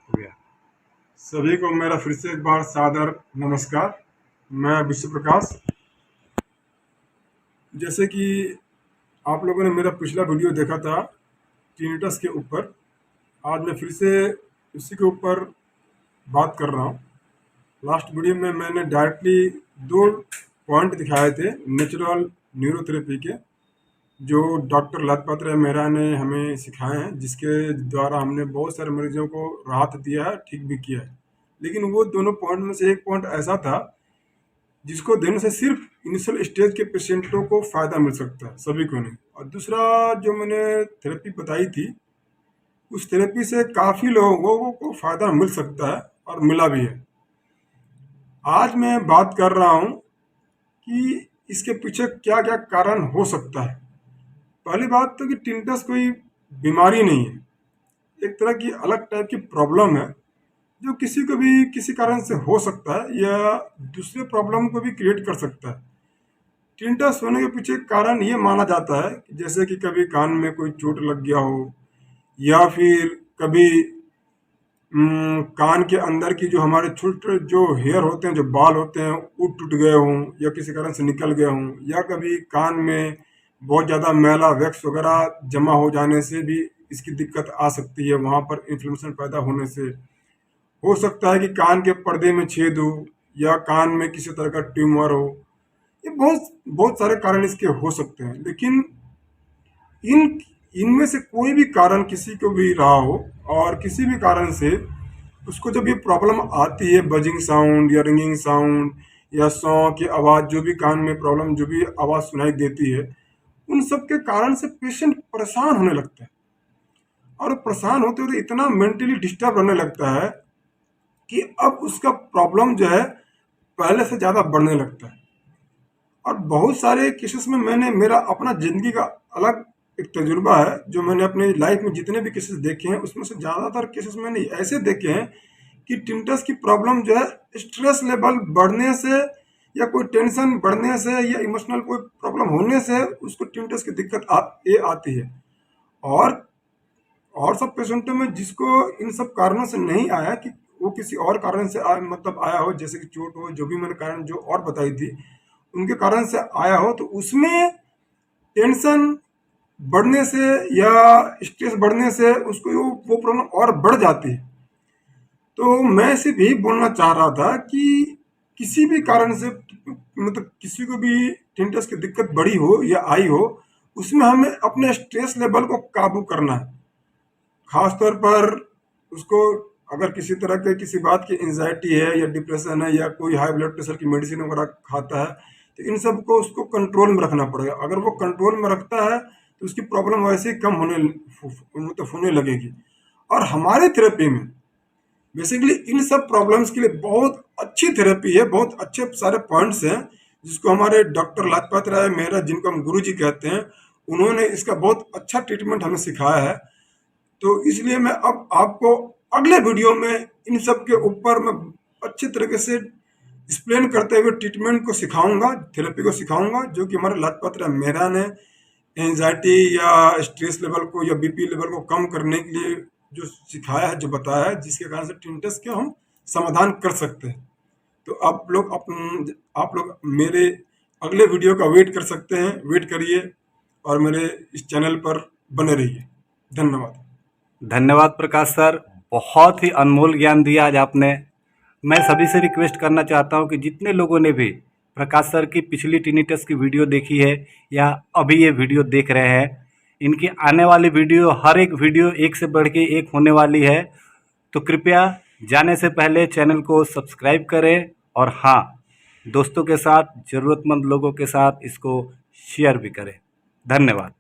हो गया। सभी को मेरा फिर से एक बार सादर नमस्कार। मैं विश्व प्रकाश। जैसे कि आप लोगों ने मेरा पिछला वीडियो देखा था टिनिटस के ऊपर, आज मैं फिर से उसी के ऊपर बात कर रहा हूँ। लास्ट वीडियो में मैंने डायरेक्टली दो पॉइंट दिखाए थे नेचुरल न्यूरोथेरेपी के, जो डॉक्टर लखपत राय मेहरा ने हमें सिखाए हैं, जिसके द्वारा हमने बहुत सारे मरीजों को राहत दिया है, ठीक भी किया है। लेकिन वो दोनों पॉइंट में से एक पॉइंट ऐसा था जिसको देने से सिर्फ इनिशियल स्टेज के पेशेंटों को फ़ायदा मिल सकता है, सभी को नहीं। और दूसरा जो मैंने थेरेपी बताई थी, उस थेरेपी से काफ़ी लोगों को फ़ायदा मिल सकता है और मिला भी है। आज मैं बात कर रहा हूँ कि इसके पीछे क्या क्या कारण हो सकता है। पहली बात तो कि टिनिटस कोई बीमारी नहीं है, एक तरह की अलग टाइप की प्रॉब्लम है जो किसी को भी किसी कारण से हो सकता है या दूसरे प्रॉब्लम को भी क्रिएट कर सकता है। टिनिटस होने के पीछे कारण ये माना जाता है कि जैसे कि कभी कान में कोई चोट लग गया हो, या फिर कभी कान के अंदर की जो हमारे छोटे जो हेयर होते हैं, जो बाल होते हैं, वो टूट गए हों या किसी कारण से निकल गए हों, या कभी कान में बहुत ज़्यादा मैला वैक्स वगैरह जमा हो जाने से भी इसकी दिक्कत आ सकती है, वहाँ पर इन्फ्लेमेशन पैदा होने से। हो सकता है कि कान के पर्दे में छेद हो या कान में किसी तरह का ट्यूमर हो। ये बहुत बहुत सारे कारण इसके हो सकते हैं, लेकिन इन इनमें से कोई भी कारण किसी को भी रहा हो और किसी भी कारण से उसको जब ये प्रॉब्लम आती है, बजिंग साउंड या रिंगिंग साउंड या सौ की आवाज़, जो भी कान में प्रॉब्लम, जो भी आवाज़ सुनाई देती है, उन सब के कारण से पेशेंट परेशान होने लगता है। और परेशान होते होते इतना मेंटली डिस्टर्ब रहने लगता है कि अब उसका प्रॉब्लम जो है पहले से ज़्यादा बढ़ने लगता है। और बहुत सारे केसेस में मैंने मेरा अपना ज़िंदगी का अलग एक तजुर्बा है, जो मैंने अपनी लाइफ में जितने भी केसेस देखे हैं उसमें से ज़्यादातर केसेस मैंने ऐसे देखे हैं कि टिनिटस की प्रॉब्लम जो है स्ट्रेस लेवल बढ़ने से या कोई टेंशन बढ़ने से या इमोशनल कोई प्रॉब्लम होने से उसको टिनिटस की दिक्कत ये आती है। और सब पेशेंटों में जिसको इन सब कारणों से नहीं आया, कि वो किसी और कारण से मतलब आया हो, जैसे कि चोट हो, जो भी मैंने कारण जो और बताई थी उनके कारण से आया हो, तो उसमें टेंशन बढ़ने से या स्ट्रेस बढ़ने से उसको वो प्रॉब्लम और बढ़ जाती है। तो मैं सिर्फ यही बोलना चाह रहा था कि किसी भी कारण से, मतलब किसी को भी टिनिटस की दिक्कत बढ़ी हो या आई हो, उसमें हमें अपने स्ट्रेस लेवल को काबू करना है। खास तौर पर उसको अगर किसी तरह के किसी बात की एंजाइटी है या डिप्रेशन है या कोई हाई ब्लड प्रेशर की मेडिसिन वगैरह खाता है, तो इन सब को उसको कंट्रोल में रखना पड़ेगा। अगर वो कंट्रोल में रखता है तो उसकी प्रॉब्लम वैसे ही कम मतलब होने लगेगी। और हमारे थेरेपी में बेसिकली इन सब प्रॉब्लम्स के लिए बहुत अच्छी थेरेपी है, बहुत अच्छे सारे पॉइंट्स हैं, जिसको हमारे डॉक्टर लखपत राय मेहरा, जिनको हम गुरु जी कहते हैं, उन्होंने इसका बहुत अच्छा ट्रीटमेंट हमें सिखाया है। तो इसलिए मैं अब आपको अगले वीडियो में इन सब के ऊपर मैं अच्छी तरीके से एक्सप्लेन करते हुए ट्रीटमेंट को सिखाऊंगा, थेरेपी को सिखाऊंगा, जो कि हमारे लखपत राय मेहरा ने एंजाइटी या स्ट्रेस लेवल को या बीपी लेवल को कम करने के लिए जो सिखाया है, जो बताया है, जिसके कारण से टिनिटस के हम समाधान कर सकते हैं। तो आप लोग मेरे अगले वीडियो का वेट कर सकते हैं, वेट करिए और मेरे इस चैनल पर बने रहिए। धन्यवाद। धन्यवाद प्रकाश सर, बहुत ही अनमोल ज्ञान दिया आज आपने। मैं सभी से रिक्वेस्ट करना चाहता हूं कि जितने लोगों ने भी प्रकाश सर की पिछली टिनिटस की वीडियो देखी है या अभी ये वीडियो देख रहे हैं, इनकी आने वाली वीडियो, हर एक वीडियो एक से बढ़ के एक होने वाली है। तो कृपया जाने से पहले चैनल को सब्सक्राइब करें और हाँ, दोस्तों के साथ, ज़रूरतमंद लोगों के साथ इसको शेयर भी करें। धन्यवाद।